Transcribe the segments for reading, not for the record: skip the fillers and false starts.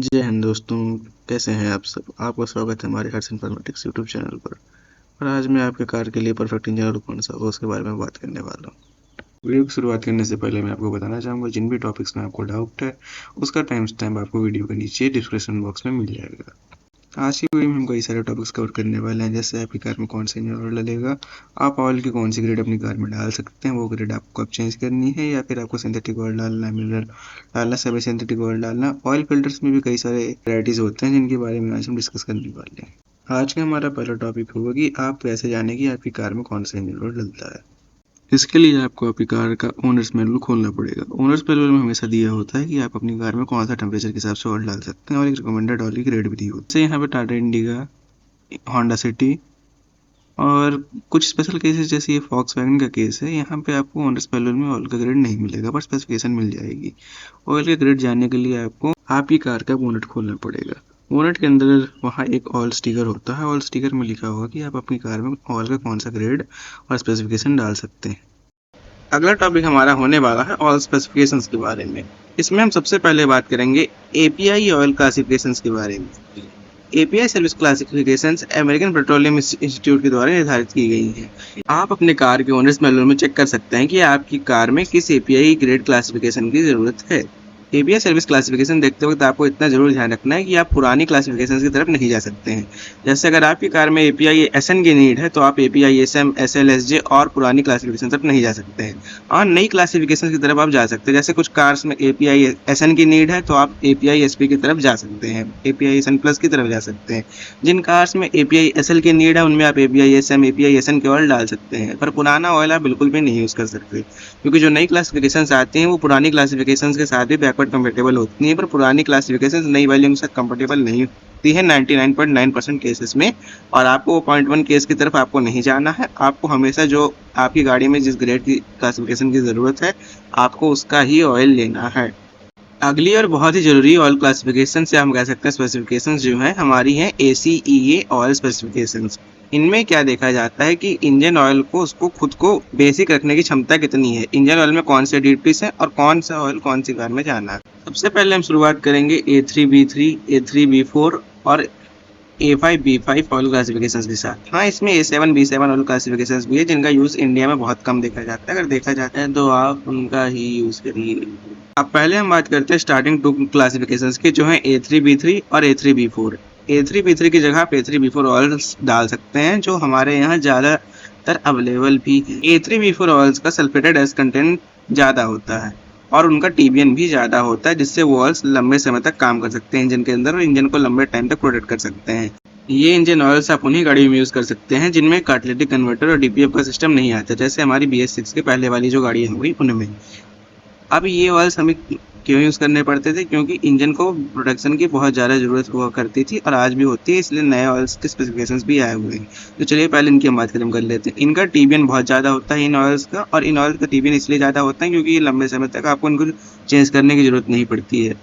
जय हिंद दोस्तों। कैसे हैं आप सब? आपका स्वागत है हमारे हर्ष इन्फॉर्मेटिक्स यूट्यूब चैनल पर। और आज मैं आपके कार के लिए परफेक्ट इंजन ऑयल कौन सा होगा उसके बारे में बात करने वाला हूँ। वीडियो की शुरुआत करने से पहले मैं आपको बताना चाहूँगा, जिन भी टॉपिक्स में आपको डाउट है उसका टाइम स्टैम्प आपको वीडियो के नीचे डिस्क्रिप्शन बॉक्स में मिल जाएगा। आज की वीडियो में हम कई सारे टॉपिक्स कवर करने वाले हैं, जैसे आपकी कार में कौन सा इंजन ऑयल डलेगा, आप ऑयल की कौन सी ग्रेड अपनी कार में डाल सकते हैं, वो ग्रेड आपको कब चेंज करनी है, या फिर आपको सिंथेटिक ऑयल डालना है, मिनरल डालना, सेमी सिंथेटिक ऑयल डालना। ऑयल फिल्टर्स में भी कई सारे वैरायटीज होते हैं जिनके बारे में आज हम डिस्कस करने वाले हैं। आज का हमारा पहला टॉपिक होगा कि आप कैसे जानें कि आपकी कार में कौन सा इंजन ऑयल डलता है। इसके लिए आपको आपकी कार का ओनर्स मैनुअल खोलना पड़ेगा। ओनर्स मैनुअल में हमेशा दिया होता है कि आप अपनी कार में कौन सा टेम्परेचर के हिसाब से ऑयल डाल सकते हैं, और एक रिकमेंडेड ऑयल की ग्रेड भी दी होती है। जैसे यहाँ पे टाटा इंडिका, होंडा सिटी और कुछ स्पेशल केसेस जैसे ये फॉक्सवैगन का केस है, यहाँ पे आपको ओनर्स मैनुअल में ऑयल का ग्रेड नहीं मिलेगा, पर स्पेसिफिकेशन मिल जाएगी। ऑयल का ग्रेड जानने के लिए आपको आपकी कार का बोनेट खोलना पड़ेगा। बोनेट के अंदर वहाँ एक ऑयल स्टिकर होता है। ऑयल स्टिकर में लिखा होगा कि आप अपनी कार में ऑयल का कौन सा ग्रेड और स्पेसिफिकेशन डाल सकते हैं। अगला टॉपिक हमारा होने वाला है ऑयल स्पेसिफिकेशंस के बारे में। इसमें हम सबसे पहले बात करेंगे एपीआई ऑयल क्लासिफिकेशंस के बारे में। API service classifications American petroleum institute के द्वारा निर्धारित की गई हैं। आप अपने कार के ओनर्स मैनुअल में चेक कर सकते हैं कि आपकी कार में किस एपीआई ग्रेड क्लासिफिकेशन की ज़रूरत है। एपीआई सर्विस क्लासिफिकेशन देखते वक्त आपको इतना जरूर ध्यान रखना है कि आप पुरानी क्लासिफिकेशन की तरफ नहीं जा सकते हैं। जैसे अगर आपकी कार में एपीआई एसएन की नीड है तो आप एपीआई एसएम, एसएलएसजे और पुरानी क्लासिफिकेशन तरफ नहीं जा सकते हैं, और नई क्लासिफिकेशन की तरफ आप जा सकते हैं। जैसे कुछ कार्स में एपीआई एसएन की नीड है तो आप एपीआई एसपी की तरफ जा सकते हैं, एपीआई एसएन प्लस की तरफ जा सकते हैं। जिन कार्स में एपीआई एसएल की नीड है उनमें आप एपीआई एसएम, एपीआई एसएन के ऑयल डाल सकते हैं, पर पुराना ऑयल आप बिल्कुल भी नहीं यूज़ कर सकते, क्योंकि जो नई क्लासिफिकेशंस आती हैं वो पुरानी क्लासिफिकेशंस के साथ भी बैकवर्ड कंपेटेबल होती हैं, पर पुरानी क्लासिफिकेशंस नई वैल्यू के साथ कंपेटेबल नहीं होती है 99.9% केसेस में। और आपको 0.1 केस की तरफ आपको नहीं जाना है। आपको हमेशा जो आपकी गाड़ी में जिस ग्रेड की क्लासिफिकेशन की ज़रूरत है आपको उसका ही ऑयल लेना है। अगली और बहुत ही ज़रूरी ऑयल क्लासिफिकेशन से हम कह सकते हैं स्पेसिफिकेशंस जो हैं हमारी हैं ACEA ऑयल स्पेसिफिकेशंस। इनमें क्या देखा जाता है कि इंजन ऑयल को उसको खुद को बेसिक रखने की क्षमता कितनी है, इंजन ऑयल में कौन से एडिटिव्स हैं और कौन सा ऑयल कौन सी कार में जाना है। सबसे पहले हम शुरुआत करेंगे A3B3, A3B4 और A5B5 ऑयल क्लासिफिकेशंस के साथ। हाँ, इसमें A7B7 ऑयल क्लासिफिकेशंस भी है जिनका यूज़ इंडिया में बहुत कम देखा जाता है। अगर देखा जाता है तो आप उनका ही यूज़ करिए। अब पहले हम बात करते हैं स्टार्टिंग टू क्लासिफिकेशंस की, जो है A3B3 और A3B4। A3B3 की जगह आप A3B4 ऑयल्स डाल सकते हैं, जो हमारे यहाँ ज़्यादातर अवेलेबल भी है। A3B4 ऑयल्स का सल्फेटेड एस कंटेंट ज़्यादा होता है और उनका टीबीएन भी ज़्यादा होता है, जिससे वो ऑयल्स लंबे समय तक काम कर सकते हैं इंजन के अंदर और इंजन को लंबे टाइम तक प्रोटेक्ट कर सकते हैं। ये इंजन ऑयल्स आप उन्हीं गाड़ियों में यूज़ कर सकते हैं जिनमें कैटालिटिक कन्वर्टर और डीपीएफ का सिस्टम नहीं आता, जैसे हमारी BS6 के पहले वाली जो गाड़ियाँ हुई उनमें। अब ये ऑयल्स हमें क्यों यूज़ करने पड़ते थे? क्योंकि इंजन को प्रोटेक्शन की बहुत ज़्यादा ज़रूरत हुआ करती थी और आज भी होती है, इसलिए नए ऑयल्स के स्पेसिफिकेशंस भी आए हुए हैं। तो चलिए पहले इनकी हम बात खत्म कर लेते हैं। इनका टीबीएन बहुत ज़्यादा होता है इन ऑयल्स का, और इन ऑयल्स का टीबीएन इसलिए ज़्यादा होता है क्योंकि ये लंबे समय तक आपको इनको चेंज करने की ज़रूरत नहीं पड़ती है।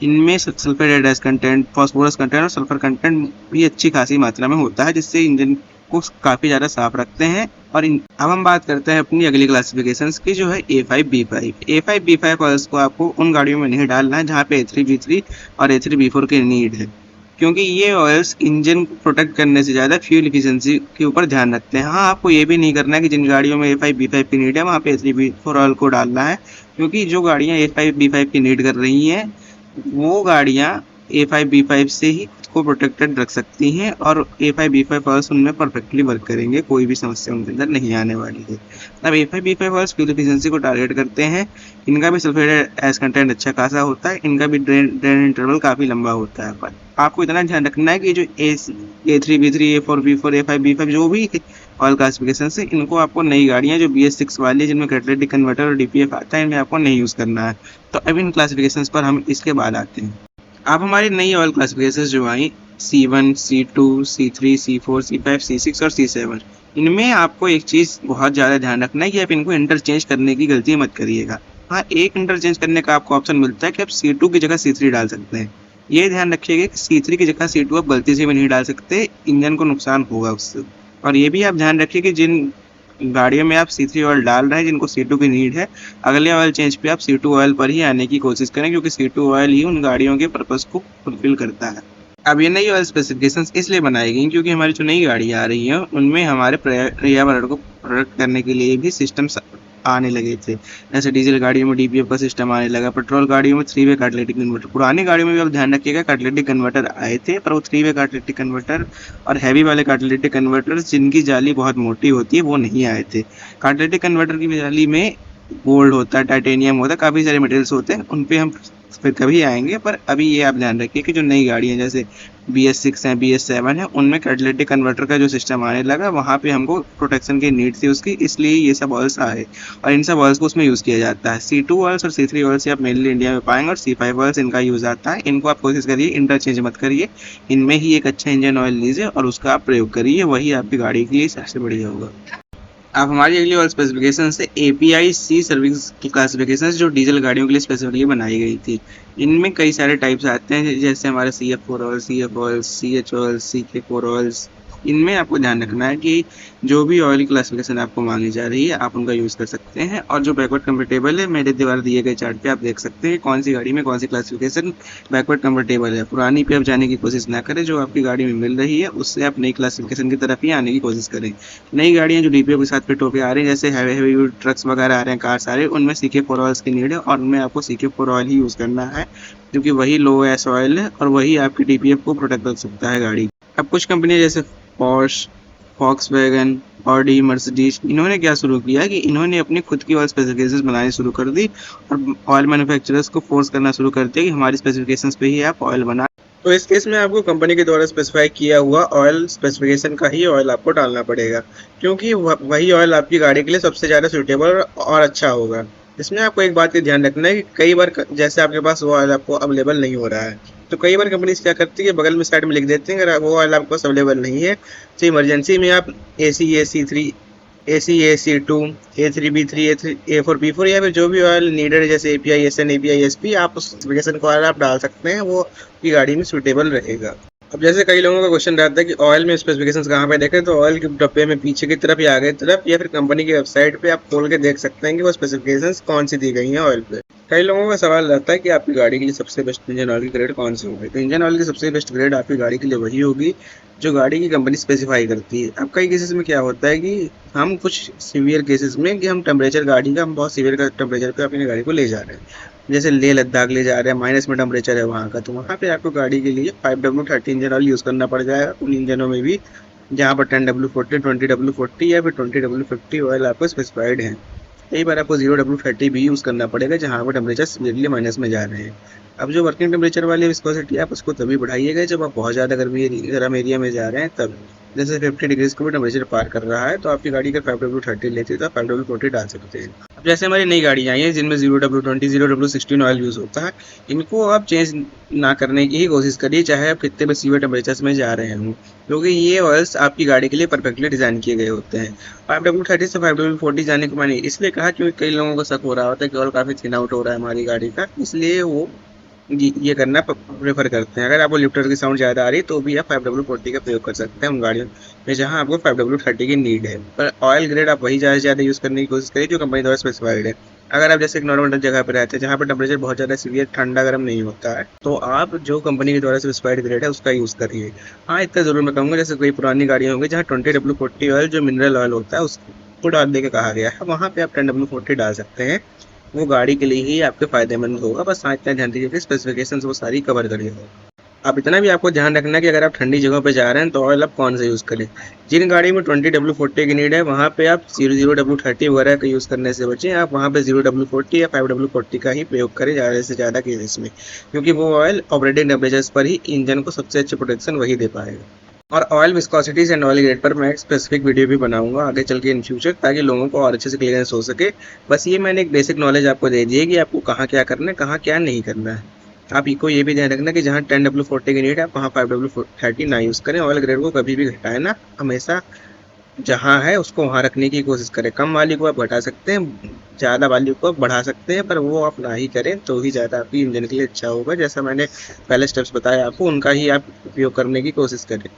इनमें sulphur dioxide content, phosphorus content और सल्फर कंटेंट भी अच्छी खासी मात्रा में होता है, जिससे इंजन को काफ़ी ज़्यादा साफ रखते हैं। और अब हम बात करते हैं अपनी अगली क्लासिफिकेशंस की, जो है A5B5। A5B5 ऑयल्स को आपको उन गाड़ियों में नहीं डालना है जहाँ पे A3B3 और A3B4 की नीड है, क्योंकि ये ऑयल्स इंजन को प्रोटेक्ट करने से ज़्यादा फ्यूल इफिशिएंसी के ऊपर ध्यान रखते हैं। हाँ, आपको ये भी नहीं करना है कि जिन गाड़ियों में A5B5 की नीड है वहाँ पे A3B4 ऑयल को डालना है, क्योंकि जो गाड़ियाँ A5B5 की नीड कर रही हैं वो गाड़ियाँ A5B5 से ही खुद को प्रोटेक्टेड रख सकती हैं, और A5B5 ऑयल्स उनमें परफेक्टली वर्क करेंगे, कोई भी समस्या उनके अंदर नहीं आने वाली है। अब A5B5 ऑयल्स फ्यूल एफिशिएंसी को टारगेट करते हैं। इनका भी सल्फेटेड एस कंटेंट अच्छा खासा होता है, इनका भी ड्रेन इंटरवल काफ़ी लंबा होता है। पर आपको इतना ध्यान रखना है कि जो A3B3, A4B4, A5B5 जो भी ऑयल क्लासिफिकेशन से, इनको आपको नई गाड़ियाँ जो BS6 वाली है जिनमें कैटालिटिक कन्वर्टर और डीपीएफ आता है, इनमें आपको नहीं यूज़ करना है। तो अब इन क्लासिफिकेशंस पर हम इसके बाद आते हैं। अब हमारी नई ऑयल क्लासिफिकेशंस जो आई C1, C2, C3, C4, C5, C6 और C7, इनमें आपको एक चीज़ बहुत ज़्यादा ध्यान रखना है कि आप इनको इंटरचेंज करने की गलती मत करिएगा। हाँ, एक इंटरचेंज करने का आपको ऑप्शन मिलता है कि आप C2 की जगह C3 डाल सकते हैं। ये ध्यान रखिएगा कि C3 की जगह C2 आप गलती से भी नहीं डाल सकते, इंजन को नुकसान होगा उससे। और ये भी आप ध्यान रखिए कि जिन गाड़ियों में आप C3 ऑयल डाल रहे हैं जिनको C2 की नीड है, अगले ऑयल चेंज पे आप C2 ऑयल पर ही आने की कोशिश करें, क्योंकि C2 ऑयल ही उन गाड़ियों के पर्पस को फुलफिल करता है। अब ये नई ऑयल स्पेसिफिकेशंस इसलिए बनाई गई क्योंकि हमारी जो नई गाड़ियाँ आ रही हैं उनमें हमारे पर्यावरण को प्रोटेक्ट करने के लिए भी सिस्टम्स आने लगे थे। जैसे डीजल गाड़ियों में DPF का सिस्टम आने लगा, पेट्रोल गाड़ियों में 3 वे कैटालिटिक कन्वर्टर। पुरानी गाड़ियों में भी आप ध्यान रखिएगा कैटालिटिक कन्वर्टर आए थे, पर वो 3 वे कैटालिटिक कन्वर्टर और हैवी वाले कैटालिटिक कन्वर्टर जिनकी जाली बहुत मोटी होती है वो नहीं आए थे। कैटालिटिक कन्वर्टर की जाली में गोल्ड होता है, टाइटेनियम होता है, काफ़ी सारे मटेरियल्स होते हैं, उन पे हम फिर कभी आएंगे। पर अभी ये आप ध्यान रखिए कि जो नई गाड़ियाँ जैसे BS6 है, BS7 है, उनमें कैटालिटिक कन्वर्टर का जो सिस्टम आने लगा वहाँ पे हमको प्रोटेक्शन की नीड थी उसकी, इसलिए ये सब ऑयल्स आए और इन सब ऑयल्स को उसमें यूज़ किया जाता है। C2 ऑयल्स और C3 ऑयल्स आप मेनली इंडिया में पाएंगे और C5 ऑयल्स इनका यूज़ आता है। इनको आप कोशिश करिए इंटरचेंज मत करिए, इनमें ही एक अच्छा इंजन ऑयल लीजिए और उसका आप प्रयोग करिए, वही आपकी गाड़ी के लिए सबसे बढ़िया होगा। अब हमारी अगली और स्पेसिफिकेशन है API C सर्विस की क्लासिफिकेशन जो डीजल गाड़ियों के लिए स्पेसिफिकली बनाई गई थी। इनमें कई सारे टाइप्स आते हैं जैसे हमारे CF4 oil, CF oil, CH oil, CK4 oils. इनमें आपको ध्यान रखना है कि जो भी ऑयल की क्लासिफिकेशन आपको मांगी जा रही है आप उनका यूज़ कर सकते हैं, और जो बैकवर्ड कंपेटेबल है मेरे द्वारा दिए गए चार्ट पे आप देख सकते हैं कौन सी गाड़ी में कौन सी क्लासिफिकेशन बैकवर्ड कंपेटेबल है। पुरानी पे आप जाने की कोशिश ना करें, जो आपकी गाड़ी में मिल रही है उससे आप नई क्लासिफिकेशन की तरफ ही आने की कोशिश करें। नई गाड़ियाँ जो DPF के साथ फिट होकर आ रही हैं जैसे हैवी ट्रक्स वगैरह आ रहे हैं, कार्स आ रहे हैं, उनमें CK4 ऑयल्स की नीड है और उनमें आपको CK4 ऑयल ही यूज़ करना है, क्योंकि वही लो एस ऑयल है और वही आपकी DPF को प्रोटेक्ट कर सकता है गाड़ी। अब कुछ कंपनियाँ जैसे Porsche, वॉक्सवैगन, ऑडी, मर्सिडीज, इन्होंने क्या शुरू किया कि इन्होंने अपनी खुद की ऑयल स्पेसिफिकेशंस बनानी शुरू कर दी और ऑयल मैन्युफैक्चरर्स को फोर्स करना शुरू कर दिया कि हमारी स्पेसिफिकेशंस पे ही आप ऑयल बनाएं। तो इस केस में आपको कंपनी के द्वारा स्पेसिफाई किया हुआ ऑयल स्पेसिफिकेशन का ही ऑयल आपको डालना पड़ेगा, क्योंकि वही ऑयल आपकी गाड़ी के लिए सबसे ज़्यादा सूटेबल और अच्छा होगा। इसमें आपको एक बात का ध्यान रखना है कि कई बार जैसे आपके पास वो ऑयल आपको अवेलेबल नहीं हो रहा है, तो कई बार कंपनीज क्या करती है बगल में साइड में लिख देते हैं अगर वो ऑयल आपके पास अवेलेबल नहीं है तो इमरजेंसी में आप AC/AC3, AC/AC2, A3B3, A4B4 या फिर जो भी ऑयल नीडेड है जैसे API/SN, API/SP आप उस स्पेसिफिकेशन का ऑयल आप डाल सकते हैं, वो आपकी गाड़ी में सूटेबल रहेगा। अब जैसे कई लोगों का क्वेश्चन रहता है कि ऑयल में स्पेसिफिकेशंस कहाँ पे देखें, तो ऑयल के डब्बे में पीछे की तरफ या आगे की तरफ या फिर कंपनी की वेबसाइट पे आप खोल के देख सकते हैं कि वो स्पेसिफिकेशंस कौन सी दी गई हैं ऑयल पे। कई लोगों का सवाल रहता है कि आपकी गाड़ी के लिए सबसे बेस्ट इंजन ऑयल की ग्रेड कौन सी होगी, तो इंजन ऑयल की सबसे बेस्ट ग्रेड आपकी गाड़ी के लिए वही होगी जो गाड़ी की कंपनी स्पेसिफाई करती है। अब कई केसेस में क्या होता है कि हम कुछ सीवियर केसेस में कि हम टेम्परेचर गाड़ी का हम बहुत सीवियर का टेम्परेचर पे अपनी गाड़ी को ले जा रहे हैं, जैसे लेह लद्दाख ले जा रहे हैं, माइनस में टेम्परेचर है वहाँ का, तो वहाँ पे आपको गाड़ी के लिए 5W30 इंजन ऑयल यूज़ करना पड़ जाएगा उन इंजनों में भी जहाँ पर 10W40, 20W40 या फिर 20W50 ऑयल आपको स्पेसिफाइड है। कई बार आपको 0W30 भी यूज़ करना पड़ेगा जहाँ पर टेम्परेचर सीवियरली माइनस में जा रहे हैं। अब जो वर्किंग टेम्परेचर वाली विस्कोसिटी आप उसको तभी बढ़ाइएगा जब आप बहुत ज़्यादा गर्म एरिया में जा रहे हैं तब, जैसे 50 डिग्रीज को भी टेम्परेचर पार कर रहा है तो आपकी गाड़ी अगर 5W30 लेती है तो आप 5W40 डाल सकते हैं। अब जैसे हमारी नई गाड़ियाँ आई हैं जिनमें 0W20, 0W16 ऑयल यूज़ होता है, इनको आप चेंज ना करने की ही कोशिश करिए चाहे आप कितने भी सीवियर टेम्परेचर्स में जा रहे हों, क्योंकि ये ऑयल्स आपकी गाड़ी के लिए परफेक्टली डिज़ाइन किए गए होते हैं। 5W30 से 5W40 जाने को मैंने इसलिए कहा क्योंकि कई लोगों को शक हो रहा होता है कि ऑयल काफ़ी थिन आउट हो रहा है हमारी गाड़ी का, इसलिए वो ये करना प्रेफर करते हैं। अगर आपको लिफ्टर की साउंड ज़्यादा आ रही है तो भी आप 5W40 का प्रयोग कर सकते हैं उन गाड़ियों में जहाँ आपको 5W30 की नीड है, पर ऑयल ग्रेड आप वही ज़्यादा से ज़्यादा यूज़ करने की कोशिश करिए जो कंपनी द्वारा स्पेसिफाइड है। अगर आप जैसे एक नॉर्मल जगह पर रहते हैं जहाँ पर टेम्परेचर बहुत ज़्यादा सीवियर ठंडा गर्म नहीं होता है तो आप जो कंपनी के द्वारा स्पेसिफाइड ग्रेड है उसका यूज़ करिए। हाँ, इतना ज़रूर मैं कहूँगा जैसे कोई पुरानी गाड़ियाँ होंगी जहाँ 20W40 ऑयल जो मिनरल ऑयल होता है उसको डालने का कहा गया है, वहाँ पर आप 10W40 डाल सकते हैं, वो गाड़ी के लिए ही आपके फायदेमंद होगा। बस हाँ इतना ध्यान दीजिए कि स्पेसिफिकेशंस वो सारी कवर करिएगा। अब इतना भी आपको ध्यान रखना है कि अगर आप ठंडी जगहों पे जा रहे हैं तो ऑयल आप कौन सा यूज़ करें। जिन गाड़ी में 20W40 की नीड है वहाँ पे आप 0W30 वगैरह का यूज़ करने से बचें, आप वहाँ पे 0W40 या 5W40 का ही प्रयोग करें ज़्यादा से ज़्यादा केसेस में, क्योंकि वो ऑयल ऑपरेटिंग टेम्परेचर्स पर ही इंजन को सबसे अच्छी प्रोटेक्शन वही दे पाएगा। और ऑयल विस्कोसिटीज एंड ऑयल ग्रेड पर मैं एक स्पेसिफिक वीडियो भी बनाऊंगा आगे चल के इन फ्यूचर, ताकि लोगों को और अच्छे से क्लियरेंस हो सके। बस ये मैंने एक बेसिक नॉलेज आपको दे दी है कि आपको कहाँ क्या करना है कहाँ क्या नहीं करना है। आप को ये भी ध्यान रखना कि जहाँ 10W40 की नीड है वहाँ 5W30 ना यूज़ करें, ऑयल ग्रेड को कभी भी घटाएं ना, हमेशा जहाँ है उसको वहाँ रखने की कोशिश करें। कम वाली को आप घटा सकते हैं, ज़्यादा वाली को आप बढ़ा सकते हैं, पर वो आप ना ही करें तो ही ज़्यादा आपकी इंजन के लिए अच्छा होगा। जैसा मैंने पहले स्टेप्स बताया आपको उनका ही आप उपयोग करने की कोशिश करें।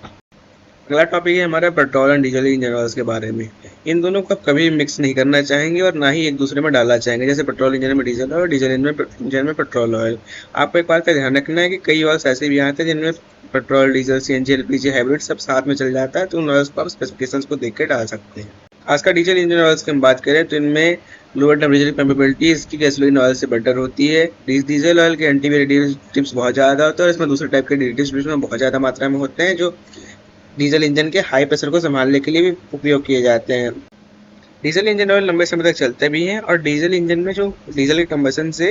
अगला टॉपिक है हमारा petrol and diesel engine oils के बारे में। इन दोनों को आप कभी मिक्स नहीं करना चाहेंगे और ना ही एक दूसरे में डालना चाहेंगे, जैसे पेट्रोल इंजन में डीजल ऑयल, डीजल इंजन में पेट्रोल ऑयल। आपको एक बात का ध्यान रखना है कि कई ऑयल्स ऐसे भी आते हैं जिनमें petrol, diesel, CNG, LPG, hybrid सब साथ में चल जाता है, तो उन ऑयल्स को आप स्पेसिफिकेशंस को देख के डाल सकते हैं। आज का डीजल इंजन ऑयल्स की हम बात करें तो इनमें लोअर टेम्परेचर पंपेबिलिटी इसकी गैसोलीन ऑयल से बेटर होती है। डीजल ऑयल के एंटी एडिटिव्स बहुत ज़्यादा होते हैं और इसमें दूसरे टाइप के एडिटिव्स भी इसमें बहुत ज़्यादा मात्रा में होते हैं, जो डीजल इंजन के हाई प्रेशर को संभालने के लिए भी उपयोग किए जाते हैं। डीजल इंजन ऑयल लंबे समय तक चलते भी हैं और डीजल इंजन में जो डीजल के कंबसन से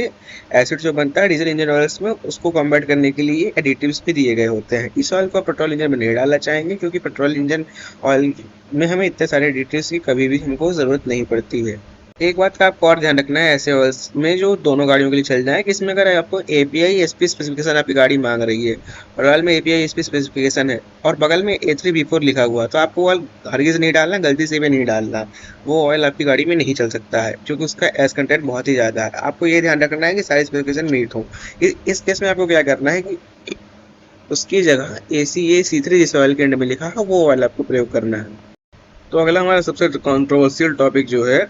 एसिड जो बनता है डीजल इंजन ऑयल्स में, उसको कॉम्बैट करने के लिए एडिटिव्स भी दिए गए होते हैं। इस ऑयल को आप पेट्रोल इंजन में नहीं डालना चाहेंगे, क्योंकि पेट्रोल इंजन ऑयल में हमें इतने सारे एडिटिव्स की कभी भी हमको ज़रूरत नहीं पड़ती है। एक बात का आपको और ध्यान रखना है ऐसे ऑयल्स में जो दोनों गाड़ियों के लिए चल जाए कि इसमें अगर आपको एपीआई एसपी स्पेसिफिकेशन आपकी गाड़ी मांग रही है, रॉयल में एपीआई एसपी स्पेसिफिकेशन है और बगल में A3B4 लिखा हुआ, तो आपको ऑयल हरगिज नहीं डालना, गलती से भी नहीं डालना। वो ऑयल आपकी गाड़ी में नहीं चल सकता है क्योंकि उसका एस कंटेंट बहुत ही ज़्यादा है। आपको ये ध्यान रखना है कि सारी स्पेसिफिकेशन मीट हो। इस केस में आपको क्या करना है कि उसकी जगह ACA-C3 जिस ऑयल के एंड में लिखा है वो ऑयल आपको प्रयोग करना है। तो अगला हमारा सबसे कॉन्ट्रोवर्शियल टॉपिक जो है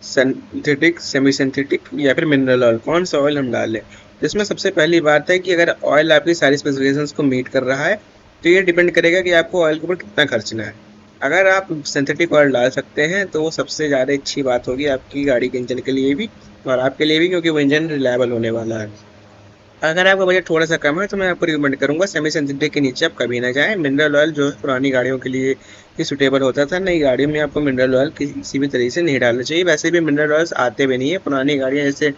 सिंथेटिक, सेमी सिंथेटिक या फिर मिनरल ऑयल, कौन सा ऑयल हम डालें। इसमें सबसे पहली बात है कि अगर ऑयल आपकी सारी स्पेसिफिकेशंस को मीट कर रहा है तो ये डिपेंड करेगा कि आपको ऑयल के ऊपर कितना खर्चना है। अगर आप सिंथेटिक ऑयल डाल सकते हैं तो वो सबसे ज़्यादा अच्छी बात होगी आपकी गाड़ी के इंजन के लिए भी और आपके लिए भी, क्योंकि वो इंजन रिलायबल होने वाला है। अगर आपका बजट थोड़ा सा कम है तो मैं आपको रिकमेंड करूंगा सेमी सिंथेटिक के नीचे आप कभी ना जाएं। मिनरल ऑयल जो है पुरानी गाड़ियों के लिए ही सुटेबल होता था, नई गाड़ियों में आपको मिनरल ऑयल किसी भी तरीके से नहीं डालना चाहिए। वैसे भी मिनरल ऑयल्स आते भी नहीं है, पुरानी गाड़ियाँ जैसे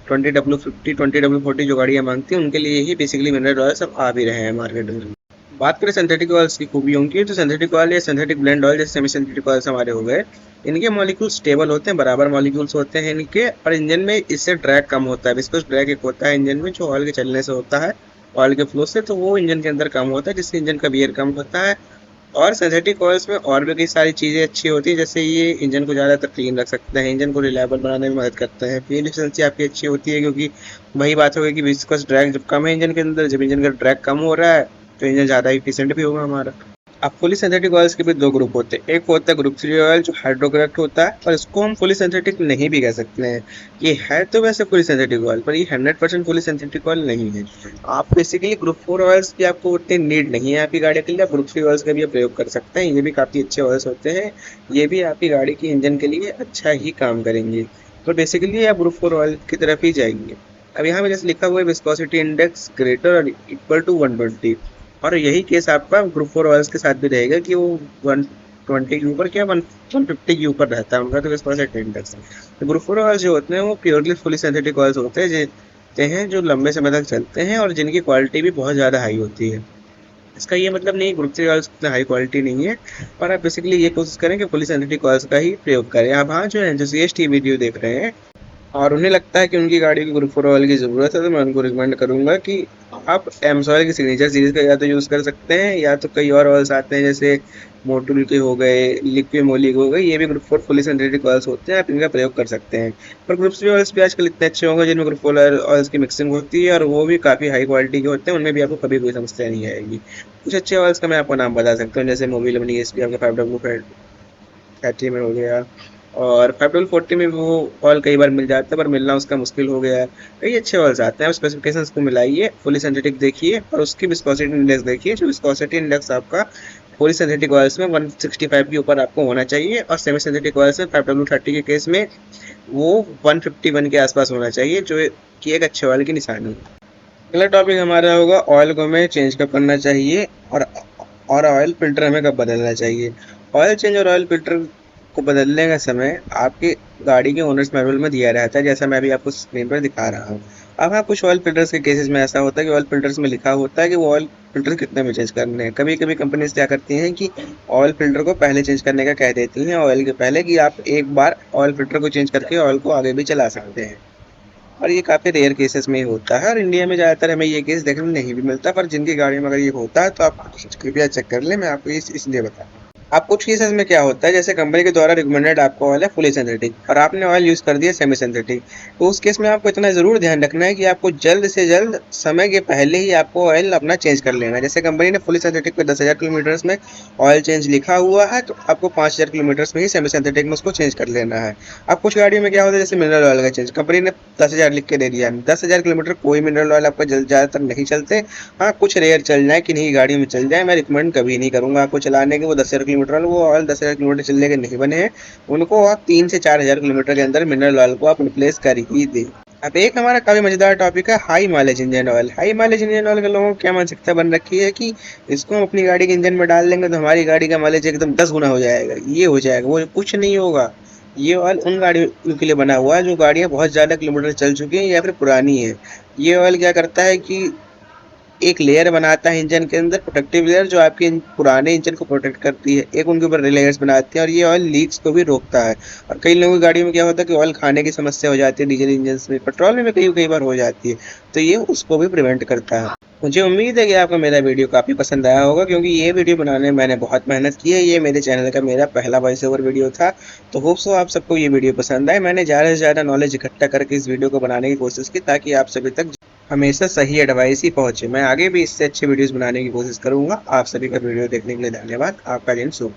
20W50, 20W40 जो गाड़ियाँ मांगती हैं उनके लिए ही बेसिकली मिनरल ऑयल सब आ भी रहे हैं मार्केट में। बात करें सिंथेटिक ऑयल्स की खूबियों की, तो सिंथेटिक ऑयल या सिंथेटिक ब्लेंड ऑयल जैसे सेमी सिंथेटिक ऑयल्स हमारे हो गए, इनके मॉलिक्यूल स्टेबल होते हैं, बराबर मॉलिक्यूल्स होते हैं इनके, और इंजन में इससे ड्रैग कम होता है। विस्कस ड्रैग एक होता है इंजन में जो ऑयल के चलने से होता है, ऑयल के फ्लो से, तो वो इंजन के अंदर कम होता है जिससे इंजन का बियर कम होता है। और सिंथेटिक ऑयल्स में और भी कई सारी चीज़ें अच्छी होती है, जैसे ये इंजन को ज़्यादातर क्लीन रख सकते हैं, इंजन को रिलायबल बनाने में मदद करते हैं। फ्यूल एफिशिएंसी आपकी अच्छी होती है, क्योंकि वही बात होगी कि विस्कस ड्रैग जब कम है इंजन के अंदर, जब इंजन का ड्रैग कम हो रहा है तो इंजन ज़्यादा एफिशिएंट भी होगा हमारा। अब फुली सिंथेटिक ऑयल्स के भी दो ग्रुप होते हैं। एक होता है ग्रुप 3 ऑयल जो हाइड्रोकरेक्ट होता है, और इसको हम फुली सिंथेटिक नहीं भी कह सकते हैं। ये है तो वैसे फुली सिंथेटिक ऑयल, पर ये 100% फुली सिंथेटिक ऑयल नहीं है। आप बेसिकली ग्रुप 4 ऑयल्स की आपको उतनी नीड नहीं है आपकी गाड़ी के लिए, आप ग्रुप 3 ऑयल्स का भी प्रयोग कर सकते हैं। ये भी काफ़ी अच्छे ऑयल्स होते हैं, ये भी आपकी गाड़ी की इंजन के लिए अच्छा ही काम करेंगे। तो बेसिकली आप ग्रुप 4 ऑयल की तरफ ही जाएंगे। अब यहाँ पे जैसे लिखा हुआ है विस्कोसिटी इंडेक्स ग्रेटर और इक्वल टू 120, और यही केस आपका ग्रुप 4 ऑयल्स के साथ भी रहेगा कि वो 120 के ऊपर क्या 150 के ऊपर रहता है उनका तो विस्कोसिटी इंडेक्स। तो ग्रुप 4 ऑयल्स जो होते हैं वो प्योरली फुली सिंथेटिक ऑयल्स होते हैं जो लंबे समय तक चलते हैं और जिनकी क्वालिटी भी बहुत ज़्यादा हाई होती है। इसका ये मतलब नहीं ग्रुप 3 ऑयल्स उतना हाई क्वालिटी नहीं है, पर आप बेसिकली ये कोशिश करें कि फुली सिंथेटिक ऑयल्स का ही प्रयोग करें। आप हाँ जो एंथुसियास्ट ही वीडियो देख रहे हैं और उन्हें लगता है कि उनकी गाड़ी को ग्रुप 4 ऑयल की ज़रूरत है, तो मैं उनको रिकमेंड करूंगा कि आप एमसॉइल की सिग्नेचर सीरीज़ का या तो यूज़ कर सकते हैं, या तो कई और ऑयल्स आते हैं जैसे मोटुल के हो गए, लिक्विड मोली हो गए, ये भी ग्रुप 4 फुली सिंथेटिक ऑयल्स होते हैं, आप इनका प्रयोग कर सकते हैं। पर ग्रुप 3 ऑयल्स भी आजकल इतने अच्छे होंगे जिनमें ग्रुप 4 ऑयल्स की मिक्सिंग होती है और वो भी काफ़ी हाई क्वालिटी के होते हैं, उनमें भी आपको कभी कोई समस्या नहीं आएगी। कुछ अच्छे ऑयल्स का मैं आपको नाम बता सकता हूँ, जैसे मोबिल मनी एस पी आपका 5W30 में हो गया, और 5W40 में वो ऑयल कई बार मिल जाता है पर मिलना उसका मुश्किल हो गया है। कई अच्छे ऑयल्स आते हैं, आप स्पेसिफिकेशंस को मिलाइए, फुली सिंथेटिक देखिए और उसकी विस्कोसिटी इंडेक्स देखिए। जो विस्कोसिटी इंडेक्स आपका फुली सिंथेटिक ऑयल्स में 165 के ऊपर आपको होना चाहिए और सेमी सिंथेटिक ऑयल्स में 5W30 के केस में वो 151 के आसपास होना चाहिए, जो कि एक अच्छे ऑयल की निशानी है। अगला टॉपिक हमारा होगा ऑयल को हमें चेंज कब करना चाहिए और ऑयल फिल्टर हमें कब बदलना चाहिए। ऑयल चेंज और ऑयल फिल्टर को बदलने का समय आपकी गाड़ी के ओनर्स मैनुअल में दिया रहता है, जैसा मैं अभी आपको स्क्रीन पर दिखा रहा हूँ। अब हाँ कुछ ऑयल फिल्टर्स के केसेस में ऐसा होता है कि ऑयल फिल्टर्स में लिखा होता है कि वो ऑयल फिल्टर कितने में चेंज करने हैं। कभी कभी कंपनीज क्या करती हैं कि ऑयल फिल्टर को पहले चेंज करने का कह देती हैं ऑयल के पहले, कि आप एक बार ऑयल फिल्टर को चेंज करके ऑयल को आगे भी चला सकते हैं। और ये काफ़ी रेयर केसेस में ही होता है और इंडिया में ज़्यादातर हमें ये केस देखने में नहीं भी मिलता, पर जिनकी गाड़ी में अगर ये होता है तो आप कृपया चेक कर लें, मैं आपको इसलिए बता। अब कुछ केसेस में क्या होता है, जैसे कंपनी के द्वारा रिकमेंडेड आपका ऑयल है फुली सिंथेटिक और आपने ऑयल यूज कर दिया सेमी सिंथेटिक, तो उस केस में आपको इतना जरूर ध्यान रखना है कि आपको जल्द से जल्द समय के पहले ही आपको ऑयल अपना चेंज कर लेना है। जैसे कंपनी ने फुली सिंथेटिक पे 10,000 किलोमीटर में ऑयल चेंज लिखा हुआ है, तो आपको 5,000 किलोमीटर में ही सेमी सिंथेटिक में उसको चेंज कर लेना है। अब कुछ गाड़ियों में क्या होता है, जैसे मिनरल ऑयल का चेंज कंपनी ने 10,000 लिख के दे दिया, 10,000 किलोमीटर कोई मिनरल ऑयल आपका ज्यादातर नहीं चलते। हाँ, कुछ रेयर चल जाए, किन्हीं गाड़ी में चल जाए, मैं रिकमेंड कभी नहीं करूंगा आपको चलाने के। वो 10,000 किलोमीटर वाले वो ऑयल 10,000 किलोमीटर चलने के नहीं बने हैं। उनको आप 3 से 4 हजार किलोमीटर के अंदर मिनरल ऑयल को आप रिप्लेस कर ही दें। अब एक हमारा काफी मजेदार टॉपिक है high mileage engine oil. High mileage engine oil के लोगों को क्या मानसिकता बन रखी है कि इसको हम अपनी गाड़ी के इंजन में डाल देंगे तो हमारी गाड़ी का माइलेज एकदम 10 गुना हो जाएगा, ये हो जाएगा, वो कुछ नहीं होगा। ये ऑयल उन गाड़ियों के लिए बना हुआ है जो गाड़ियां बहुत ज्यादा किलोमीटर चल चुकी हैं या फिर पुरानी है। ये ऑयल क्या करता है कि एक लेयर बनाता है इंजन के अंदर, प्रोटेक्टिव लेयर, जो आपके पुराने इंजन को प्रोटेक्ट करती है। एक उनके ऊपर लेयर्स बनाती है और ये ऑयल लीक्स को भी रोकता है। और कई लोगों की गाड़ियों में क्या होता है कि ऑयल खाने की समस्या हो जाती है डीजल इंजन में, पेट्रोल में भी कई कई बार हो जाती है, तो ये उसको भी प्रिवेंट करता है। मुझे उम्मीद है कि आपको मेरा वीडियो काफी पसंद आया होगा, क्योंकि ये वीडियो बनाने में मैंने बहुत मेहनत की है। ये मेरे चैनल का मेरा पहला वॉइस ओवर वीडियो था। तो होप सो आप सबको ये वीडियो पसंद आए। मैंने ज़्यादा से ज़्यादा नॉलेज इकट्ठा करके इस वीडियो को बनाने की कोशिश की, ताकि आप सभी तक हमेशा सही एडवाइस ही पहुंचे। मैं आगे भी इससे अच्छे वीडियोस बनाने की कोशिश करूंगा। आप सभी का वीडियो देखने के लिए धन्यवाद। आपका दिन शुभ।